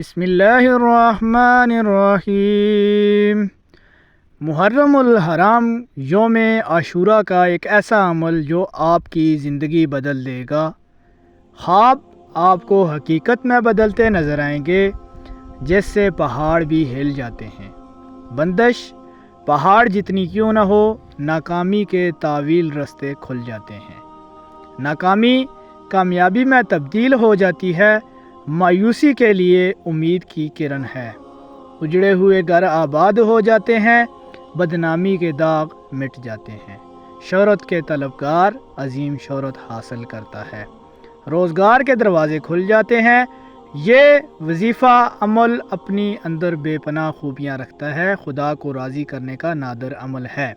بسم اللہ الرحمن الرحیم۔ محرم الحرام یوم عاشوراء کا ایک ایسا عمل جو آپ کی زندگی بدل دے گا۔ خواب آپ کو حقیقت میں بدلتے نظر آئیں گے، جس سے پہاڑ بھی ہل جاتے ہیں۔ بندش پہاڑ جتنی کیوں نہ ہو، ناکامی کے طویل رستے کھل جاتے ہیں۔ ناکامی کامیابی میں تبدیل ہو جاتی ہے، مایوسی کے لیے امید کی کرن ہے۔ اجڑے ہوئے گھر آباد ہو جاتے ہیں، بدنامی کے داغ مٹ جاتے ہیں۔ شہرت کے طلبگار عظیم شہرت حاصل کرتا ہے، روزگار کے دروازے کھل جاتے ہیں۔ یہ وظیفہ عمل اپنی اندر بے پناہ خوبیاں رکھتا ہے، خدا کو راضی کرنے کا نادر عمل ہے۔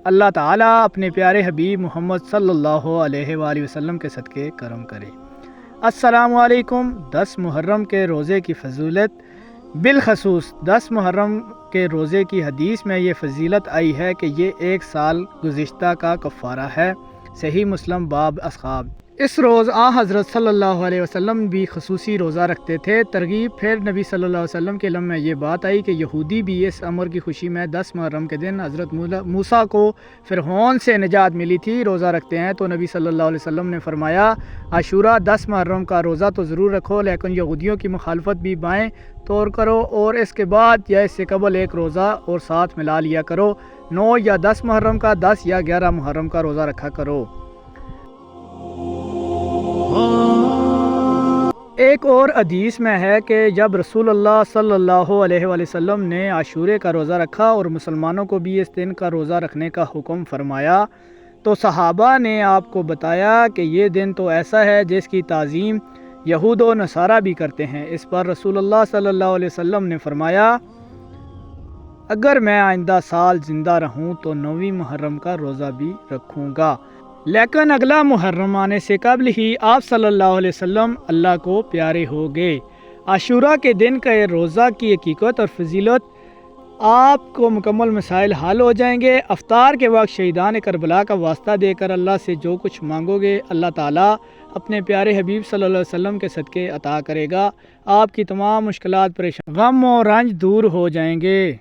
اللہ تعالیٰ اپنے پیارے حبیب محمد صلی اللہ علیہ وآلہ وسلم کے صدقے کرم کرے۔ السلام علیکم۔ 10 محرم کے روزے کی فضیلت، بالخصوص 10 محرم کے روزے کی حدیث میں یہ فضیلت آئی ہے کہ یہ ایک سال گزشتہ کا کفارہ ہے۔ صحیح مسلم باب اصحاب۔ اس روز حضرت صلی اللہ علیہ وسلم بھی خصوصی روزہ رکھتے تھے۔ ترغیب پھر نبی صلی اللہ علیہ وسلم کے علم میں یہ بات آئی کہ یہودی بھی اس امر کی خوشی میں 10 محرم کے دن حضرت موسیٰ کو فرعون سے نجات ملی تھی روزہ رکھتے ہیں۔ تو نبی صلی اللہ علیہ وسلم نے فرمایا، عاشوراء 10 محرم کا روزہ تو ضرور رکھو، لیکن یہودیوں کی مخالفت بھی بائیں طور کرو، اور اس کے بعد یا اس سے قبل ایک روزہ اور ساتھ ملا لیا کرو۔ 9 یا 10 محرم کا، 10 یا 11 محرم کا روزہ رکھا کرو۔ ایک اور حدیث میں ہے کہ جب رسول اللہ صلی اللہ علیہ وآلہ وسلم نے عاشورے کا روزہ رکھا اور مسلمانوں کو بھی اس دن کا روزہ رکھنے کا حکم فرمایا، تو صحابہ نے آپ کو بتایا کہ یہ دن تو ایسا ہے جس کی تعظیم یہود و نصارہ بھی کرتے ہیں۔ اس پر رسول اللہ صلی اللہ علیہ وسلم نے فرمایا، اگر میں آئندہ سال زندہ رہوں تو 9 محرم کا روزہ بھی رکھوں گا۔ لیکن اگلا محرم آنے سے قبل ہی آپ صلی اللہ علیہ وسلم اللہ کو پیارے ہو گئے۔ عاشوراء کے دن کا یہ روزہ کی حقیقت اور فضیلت آپ کو مکمل مسائل حل ہو جائیں گے۔ افطار کے وقت شہیدان کربلا کا واسطہ دے کر اللہ سے جو کچھ مانگو گے، اللہ تعالیٰ اپنے پیارے حبیب صلی اللہ علیہ وسلم کے صدقے عطا کرے گا۔ آپ کی تمام مشکلات، پریشان، غم و رنج دور ہو جائیں گے۔